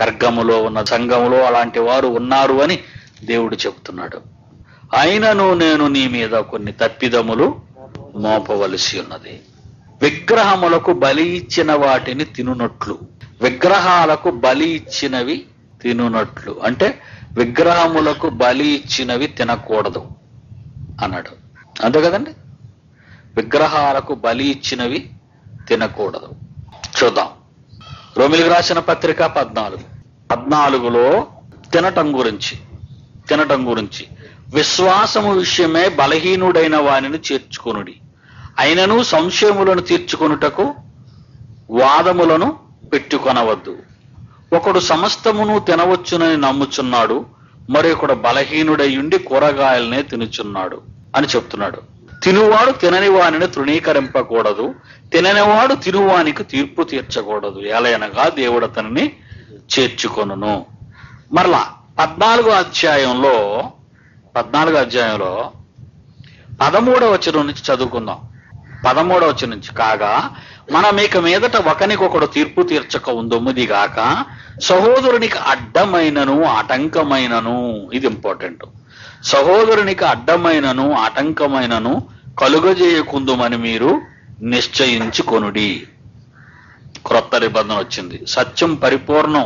పెర్గములో ఉన్న సంఘములో అలాంటి వారు ఉన్నారు అని దేవుడు చెబుతున్నాడు. అయినను నేను నీ మీద కొన్ని తప్పిదములు మోపవలసి ఉన్నది. విగ్రహములకు బలి ఇచ్చిన వాటిని తినునట్లు, విగ్రహాలకు బలి ఇచ్చినవి తినునట్లు అంటే విగ్రహములకు బలి ఇచ్చినవి తినకూడదు అన్నాడు. అంతే కదండి, విగ్రహాలకు బలి ఇచ్చినవి తినకూడదు. చూద్దాం, రోమిలికి రాసిన పత్రిక 14:14లో తినటం గురించి విశ్వాసము విషయమే బలహీనుడైన వానిని చేర్చుకొనుడి, అయినను సంశయములను తీర్చుకొనుటకు వాదములను పెట్టుకొనవద్దు. ఒకడు సమస్తమును తినవచ్చునని నమ్ముచున్నాడు, మరొకడు బలహీనుడయ్యుండి కూరగాయలనే తినుచున్నాడు అని చెప్తున్నాడు. తినువాడు తినని వానిని తృణీకరింపకూడదు, తిననివాడు తినువానికి తీర్పు తీర్చకూడదు, ఎలయనగా దేవుడు అతనిని చేర్చుకొనును. మరలా 14వ అధ్యాయంలో 13వ వచనం నుంచి చదువుకుందాం. 13వ వచనం నుంచి, కాగా మనం ఇక మీదట ఒకనికొకడు తీర్పు తీర్చక ఉందొమ్మిది గాక సహోదరునికి అడ్డమైనను ఆటంకమైనను, ఇది ఇంపార్టెంట్, సహోదరునికి అడ్డమైనను ఆటంకమైనను కలుగజేయకుందుమని మీరు నిశ్చయించుకొనుడి. క్రొత్త నిబంధన వచ్చింది. సత్యం పరిపూర్ణం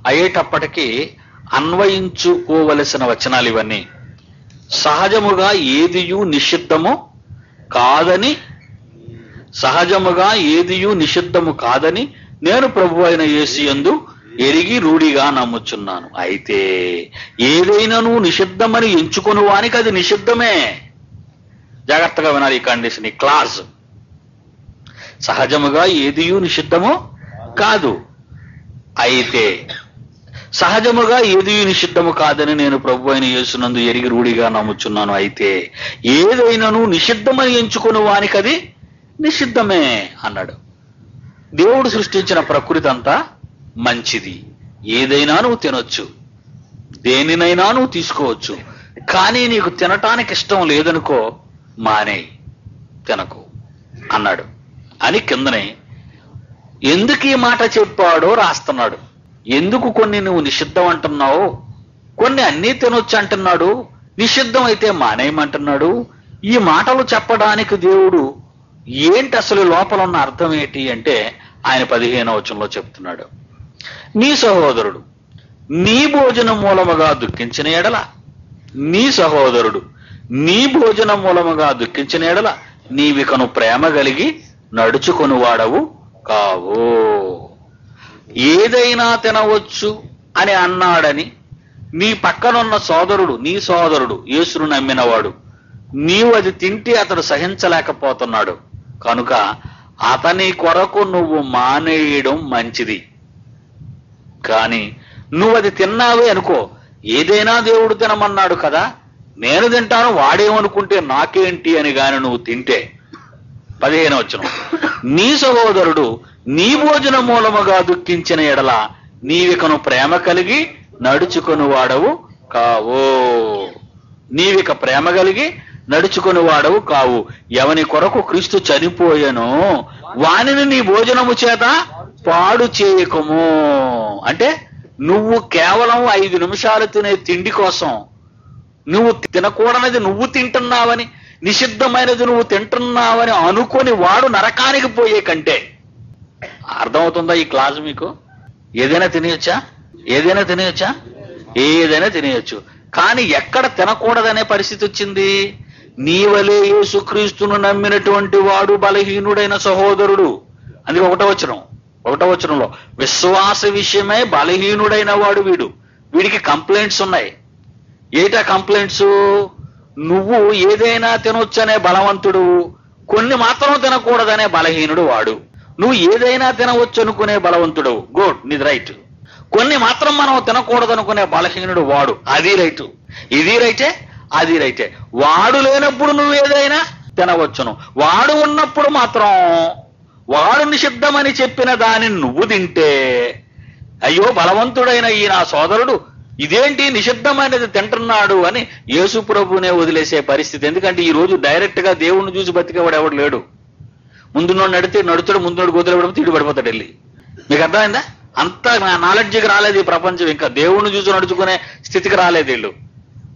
అయ్యేటప్పటికీ అన్వయించుకోవలసిన వచనాలు ఇవన్నీ. సహజముగా ఏదియు నిషిద్ధము కాదని నేను ప్రభు అయిన యేసు యందు ఎరిగి రూఢిగా నమ్ముచున్నాను. అయితే ఏదైనాను నిషిద్ధమని ఎంచుకుని వానికి అది నిషిద్ధమే. జాగ్రత్తగా వినాలి ఈ కండిషన్, ఈ క్లాజ్. సహజముగా ఏదియు నిషిద్ధము కాదు, అయితే సహజముగా ఏదియు నిషిద్ధము కాదని నేను ప్రభు అయిన యేసునందు ఎరిగి రూఢిగా నమ్ముచున్నాను. అయితే ఏదైనాను నిషిద్ధమని ఎంచుకుని వానికి అది నిషిద్ధమే అన్నాడు. దేవుడు సృష్టించిన ప్రకృతి అంతా మంచిది, ఏదైనా నువ్వు తినొచ్చు, దేనినైనా నువ్వు తీసుకోవచ్చు. కానీ నీకు తినటానికి ఇష్టం లేదనుకో, మానేయి, తినకు అన్నాడు అని కిందనే ఎందుకు ఈ మాట చెప్పాడో రాస్తున్నాడు. ఎందుకు కొన్ని నువ్వు నిషిద్ధం అంటున్నావు, కొన్ని అన్నీ తినొచ్చు అంటున్నాడు, నిషిద్ధం అయితే మానేయమంటున్నాడు. ఈ మాటలు చెప్పడానికి దేవుడు ఏంటి, అసలు లోపల ఉన్న అర్థం ఏంటి అంటే ఆయన 15వ వచనంలో చెప్తున్నాడు. నీ సహోదరుడు నీ భోజనం మూలముగా దుఃఖించిన ఎడల, నీ సహోదరుడు నీ భోజనం మూలముగా దుఃఖించిన ఎడల నీవికను ప్రేమ కలిగి నడుచుకొని వాడవు కావు. ఏదైనా తినవచ్చు అని అన్నాడని నీ పక్కనున్న సోదరుడు, నీ సోదరుడు యేసును నమ్మినవాడు, నీవు అది తింటే అతడు సహించలేకపోతున్నాడు కనుక అతని కొరకు నువ్వు మానేయడం మంచిది. కానీ నువ్వు అది తిన్నావే అనుకో, ఏదైనా దేవుడు తినమన్నాడు కదా, నేను తింటాను, వాడేమనుకుంటే నాకేంటి అని గాని నువ్వు తింటే, 15వ వచనం, నీ సహోదరుడు నీ భోజన మూలముగా దుఃఖించిన ఎడల నీవికను ప్రేమ కలిగి నడుచుకొని వాడవు కావు. నీవిక ప్రేమ కలిగి నడుచుకొని వాడవు కావు. ఎవని కొరకు క్రీస్తు చనిపోయెనో వానిని నీ భోజనము చేత పాడు చేయకము. అంటే నువ్వు కేవలం 5 నిమిషాలు తినే తిండి కోసం నువ్వు తినకూడనిది నువ్వు తింటున్నావని, నిషిద్ధమైనది నువ్వు తింటున్నావని అనుకొని వాడు నరకానికి పోయే కంటే, అర్థమవుతుందా ఈ క్లాస్ మీకు? ఏదైనా తినేయచ్చా? ఏదైనా తినేయచ్చు. కానీ ఎక్కడ తినకూడదనే పరిస్థితి వచ్చింది? నీ వలే యేసుక్రీస్తును నమ్మినటువంటి వాడు బలహీనుడైన సహోదరుడు. అందుకే 1వ వచనంలో విశ్వాస విషయమై బలహీనుడైన వాడు వీడికి కంప్లైంట్స్ ఉన్నాయి. ఏటా కంప్లైంట్స్? నువ్వు ఏదైనా తినొచ్చనే బలవంతుడు, కొన్ని మాత్రం తినకూడదనే బలహీనుడు వాడు. నువ్వు ఏదైనా తినవచ్చు అనుకునే బలవంతుడు, గుడ్, నీది రైట్. కొన్ని మాత్రం మనం తినకూడదనుకునే బలహీనుడు వాడు, అది రైటు. ఇది రైటే, అది రైటే. వాడు లేనప్పుడు నువ్వు ఏదైనా తినవచ్చును, వాడు ఉన్నప్పుడు మాత్రం వాడు నిషిద్ధమని చెప్పిన దానిని నువ్వు తింటే, అయ్యో బలవంతుడైన ఈ నా సోదరుడు ఇదేంటి నిషిద్ధమైనది తింటున్నాడు అని యేసు ప్రభునే వదిలేసే పరిస్థితి. ఎందుకంటే ఈ రోజు డైరెక్ట్ గా దేవుణ్ణి చూసి బతికేవాడు ఎవడు లేడు. ముందున్నోడు నడుతాడు, ముందున్నోడు గోతులు పడిపోతే ఇటు పడిపోతాడు వెళ్ళి. మీకు అర్థమైందా? అంత నాలెడ్జ్కి రాలేదు ఈ ప్రపంచం, ఇంకా దేవుణ్ణి చూసి నడుచుకునే స్థితికి రాలేదు వీళ్ళు.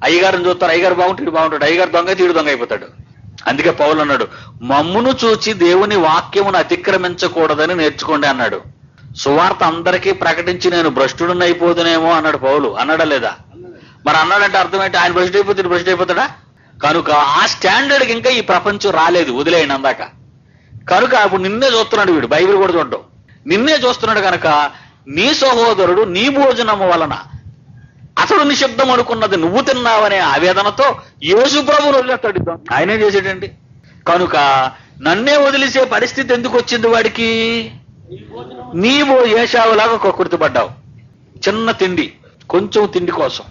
అయ్యగారిని చూస్తారు, అయ్యగారు బాగుంటాడు బాగుంటాడు, అయ్యగారు దొంగ తీడు దొంగ అయిపోతాడు. అందుకే పౌలు అన్నాడు, మమ్మును చూచి దేవుని వాక్యమును అతిక్రమించకూడదని నేర్చుకోండి అన్నాడు. సువార్త అందరికీ ప్రకటించి నేను భ్రష్టుడిని అయిపోదునేమో అన్నాడు పౌలు. అన్నాడా లేదా? మరి అన్నాడంటే అర్థం ఏంటి? ఆయన భ్రష్టు అయిపోతాడా? కనుక ఆ స్టాండర్డ్కి ఇంకా ఈ ప్రపంచం రాలేదు, వదిలేయండి అందాక. కనుక అప్పుడు నిన్నే చూస్తున్నాడు వీడు, బైబిల్ కూడా చూడడం నిన్నే చూస్తున్నాడు. కనుక నీ సహోదరుడు నీ భోజనము వలన అతడు నిశ్శబ్దం అనుకున్నది నువ్వు తిన్నావనే ఆవేదనతో యేసు ప్రభువును వదిలేస్తాడు. ఆయనే చేసాడండి. కనుక నన్నే వదిలేసే పరిస్థితి ఎందుకు వచ్చింది వాడికి? నీవు ఏశావులాగా కక్కుర్తిపడ్డావు. చిన్న తిండి, కొంచెం తిండి కోసం,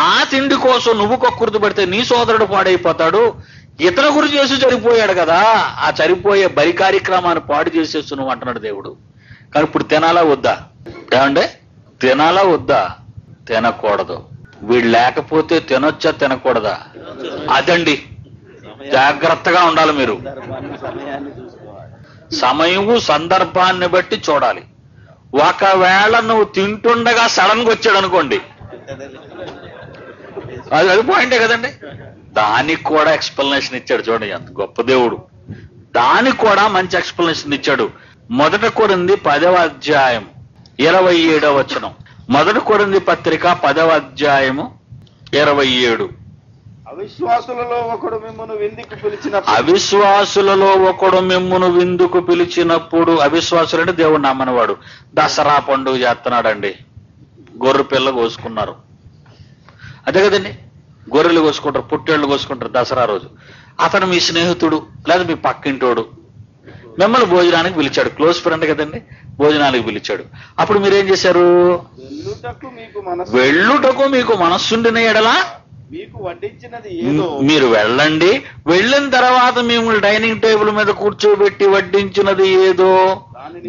ఆ తిండి కోసం నువ్వు కక్కుర్తిపడితే నీ సోదరుడు పాడైపోతాడు. ఇతర గురి చేసి చనిపోయాడు కదా, ఆ చనిపోయే బలి కార్యక్రమాన్ని పాడు చేసేస్తు నువ్వు అంటున్నాడు దేవుడు. కానీ ఇప్పుడు తినాలా వద్దా? ఏమండే, తినాలా వద్దా? తినకూడదు. వీడు లేకపోతే తినొచ్చా తినకూడదా? అదండి, జాగ్రత్తగా ఉండాలి మీరు. సమయము సందర్భాన్ని బట్టి చూడాలి. ఒకవేళ నువ్వు తింటుండగా సడన్ గా వచ్చాడు అనుకోండి, అది పాయింటే కదండి. దానికి కూడా ఎక్స్ప్లెనేషన్ ఇచ్చాడు. చూడండి ఎంత గొప్ప దేవుడు, దానికి కూడా మంచి ఎక్స్ప్లెనేషన్ ఇచ్చాడు. 1 కొరింథీ 10వ అధ్యాయం 27వ వచనం. 1 కొరింథీ పత్రిక 10వ అధ్యాయము 27. అవిశ్వాసులలో ఒకడు మిమ్మును విందుకు పిలిచినప్పుడు, అవిశ్వాసులు అంటే దేవుడు నమ్మనివాడు. దసరా పండుగ చేస్తున్నాడండి, గొర్రె పిల్ల కోసుకున్నారు, అదే కదండి. గొర్రెలు కోసుకుంటారు, పుట్టేళ్లు కోసుకుంటారు దసరా రోజు. అతను మీ స్నేహితుడు లేదా మీ పక్కింటోడు మిమ్మల్ని భోజనానికి పిలిచాడు, క్లోజ్ ఫ్రెండ్ కదండి, భోజనానికి పిలిచాడు. అప్పుడు మీరేం చేశారు? వెళ్ళుటకు మీకు మనస్సుండిన ఎడలా మీకు వడ్డించినది ఏదో మీరు వెళ్ళండి. వెళ్ళిన తర్వాత మిమ్మల్ని డైనింగ్ టేబుల్ మీద కూర్చోబెట్టి వడ్డించినది ఏదో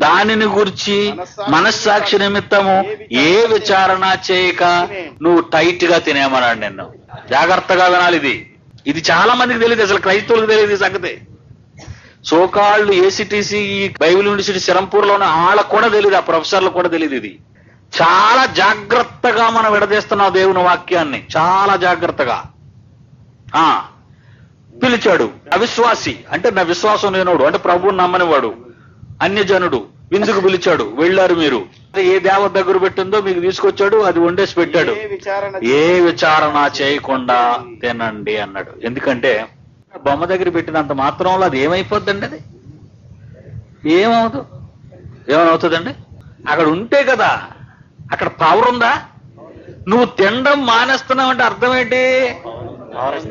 దానిని గురించి మనస్సాక్షి నిమిత్తము ఏ విచారణ చేయక నువ్వు టైట్ గా తినేమన్నాడు నిన్ను. జాగ్రత్తగా వినాలి. ఇది చాలా మందికి తెలియదు, అసలు క్రైస్తవులకు తెలియదు ఈ సంగతి. సోకాళ్ళు ఏసీటీసీ బైబిల్ యూనివర్సిటీ సిరంపూర్లోనే వాళ్ళకు కూడా తెలియదు, ఆ ప్రొఫెసర్లకు కూడా తెలియదు. ఇది చాలా జాగ్రత్తగా మనం విడదీస్తున్నాం దేవుని వాక్యాన్ని, చాలా జాగ్రత్తగా. పిలిచాడు. అవిశ్వాసి అంటే నా విశ్వాసం లేనోడు, అంటే ప్రభువుని నమ్మనివాడు, అన్యజనుడు విందుకు పిలిచాడు. వెళ్ళారు మీరు. ఏ దేవత దగ్గర పెట్టిందో మీకు తీసుకొచ్చాడు, అది వండేసి పెట్టాడు. ఏ విచారణ చేయకుండా తినండి అన్నాడు. ఎందుకంటే బొమ్మ దగ్గర పెట్టినంత మాత్రంలో అది ఏమైపోద్దండి? అది ఏమవుతుందండి? అక్కడ ఉంటే కదా, అక్కడ పవర్ ఉందా? నువ్వు తినడం మానేస్తున్నావు అంటే అర్థం ఏంటి?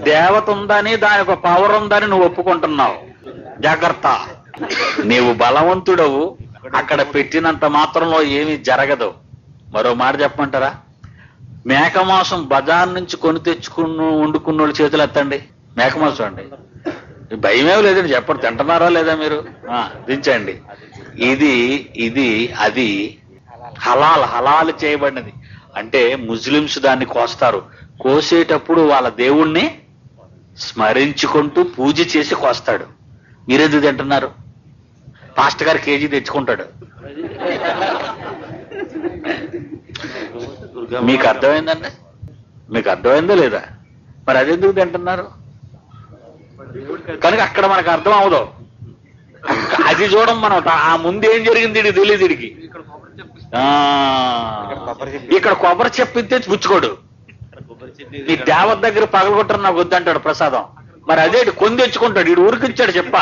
దేవత ఉందని, దాని ఒక పవర్ ఉందని నువ్వు ఒప్పుకుంటున్నావు. జాగ్రత్త. నీవు బలవంతుడవు, అక్కడ పెట్టినంత మాత్రంలో ఏమీ జరగదు. మరో మాట చెప్పమంటారా? మేక మాంసం బజార్ నుంచి కొని తెచ్చుకుని వండుకున్న వాళ్ళు చేతులు ఎత్తండి. మేక మాంసం అండి, భయమేమి లేదండి, చెప్పండి. తింటున్నారా లేదా మీరు? దించండి. ఇది అది హలాల్ చేయబడినది. అంటే ముస్లిమ్స్ దాన్ని కోస్తారు. కోసేటప్పుడు వాళ్ళ దేవుణ్ణి స్మరించుకుంటూ పూజ చేసి కోస్తాడు. మీరెందుకు తింటున్నారు? పాస్టర్ గారు కేజీ తెచ్చుకుంటాడు. మీకు అర్థమైందండి? మీకు అర్థమైందో లేదా? మరి అదెందుకు తింటున్నారు? కనుక అక్కడ మనకు అర్థం అవదు. అది చూడం మనం. ఆ ముందు ఏం జరిగింది ఇది తెలియదు వీడికి. ఇక్కడ కొబ్బరి చెప్పితే పుచ్చుకోడు. ఈ దేవత దగ్గర పగలగొట్టరు నాకు వద్దంటాడు ప్రసాదం. మరి అదే కొని తెచ్చుకుంటాడు. వీడు ఊరికిచ్చాడు చెప్ప.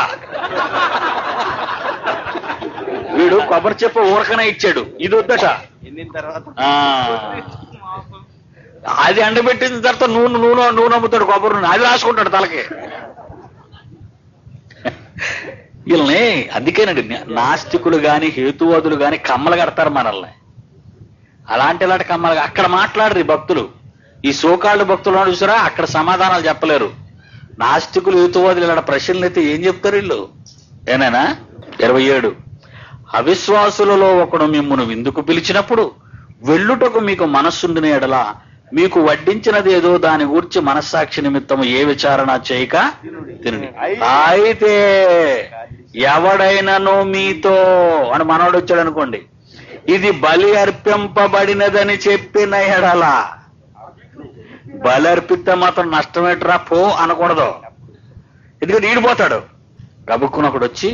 వీడు కొబ్బరి చెప్ప ఊరకనే ఇచ్చాడు, ఇది వద్దట. అది ఎండబెట్టిన తర్వాత నూనె అమ్ముతాడు, కొబ్బరి నూనె అది రాసుకుంటాడు తలకి. వీళ్ళని అందుకేనండి నాస్తికులు గాని హేతువాదులు గాని కమ్మలు కడతారు మనల్ని. అలాంటి కమ్మలు అక్కడ మాట్లాడరు ఈ భక్తులు. ఈ సోకాళ్ళు భక్తులు చూసారా, అక్కడ సమాధానాలు చెప్పలేరు. నాస్తికులు హేతువాదులు ఇలాంటి ప్రశ్నలు అయితే ఏం చెప్తారు వీళ్ళు? ఏనైనా 27. అవిశ్వాసులలో ఒకడు మిమ్మును విందుకు పిలిచినప్పుడు వెళ్ళుటకు మీకు మనస్సుండిన ఎడల మీకు వడ్డించినది ఏదో దాని గురించి మనస్సాక్షి నిమిత్తము ఏ విచారణ చేయక తినండి. అయితే ఎవడైనాను మీతో అని మనోడు వచ్చాడు అనుకోండి, ఇది బలి అర్పింపబడినదని చెప్పిన ఎడల, బలి అర్పిస్తే మాత్రం నష్టమేట్రా పో అనకూడదు. ఎందుకంటే ఈడిపోతాడు. గబుక్కున ఒకడు వచ్చి,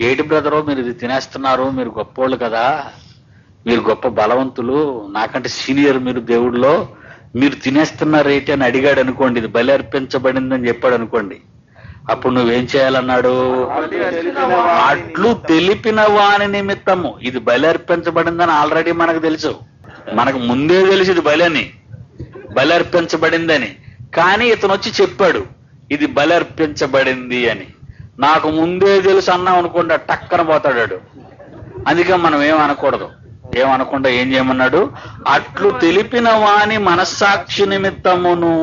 ఏటి బ్రదరు మీరు ఇది తినేస్తున్నారు, మీరు గొప్పోళ్ళు కదా, మీరు గొప్ప బలవంతులు, నాకంటే సీనియర్ మీరు దేవుడిలో, మీరు తినేస్తున్నారేంటి అని అడిగాడు అనుకోండి, ఇది బలి అర్పించబడిందని చెప్పాడు అనుకోండి, అప్పుడు నువ్వేం చేయాలన్నాడు? అట్లు తెలిపిన వాని నిమిత్తము. ఇది బలి అర్పించబడిందని ఆల్రెడీ మనకు తెలుసు, మనకు ముందే తెలుసు ఇది బలి అని, బలి అర్పించబడిందని. కానీ ఇతను వచ్చి చెప్పాడు ఇది బలి అర్పించబడింది అని. నాకు ముందే తెలుసు అన్నాం అనుకోండి, టక్కన పోతాడు. అందుకే మనం ఏమనకూడదు. ఏమనకుండా ఏం చేయమన్నాడు? అట్లు తెలిపిన వాని మనస్సాక్షి నిమిత్తమును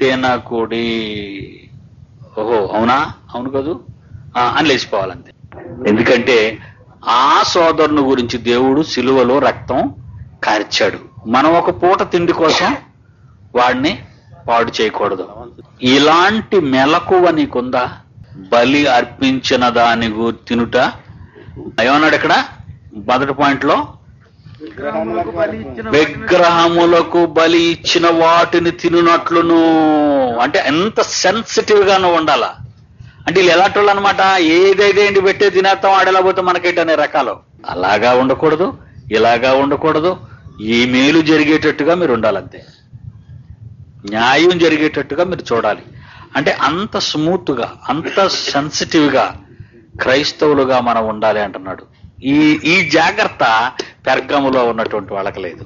తినకుడి. ఓహో అవునా, అవును కదూ అని లేచిపోవాలంతే. ఎందుకంటే ఆ సోదరుని గురించి దేవుడు సిలువలో రక్తం కార్చాడు. మనం ఒక పూట తిండి కోసం వాడిని పాడు చేయకూడదు. ఇలాంటి మెలకువ నీకుందా? బలి అర్పించిన దాని తినుట. ఏమన్నాడు ఇక్కడ మొదటి పాయింట్ లో? విగ్రహములకు బలి ఇచ్చిన వాటిని తినునట్లును. అంటే ఎంత సెన్సిటివ్ గా నువ్వు ఉండాలా. అంటే వీళ్ళు ఎలాంటి వాళ్ళు అనమాట, ఏదైతే ఇంటి పెట్టే తినేస్తాం ఆడేలా పోతే మనకేంటనే రకాలు. అలాగా ఉండకూడదు, ఇలాగా ఉండకూడదు. ఈ మేలు జరిగేటట్టుగా మీరు ఉండాలంతే, న్యాయం జరిగేటట్టుగా మీరు చూడాలి. అంటే అంత స్మూత్ గా, అంత సెన్సిటివ్ గా క్రైస్తవులుగా మనం ఉండాలి అంటున్నాడు. ఈ జాగ్రత్త పెర్గములో ఉన్నటువంటి వాళ్ళకి లేదు.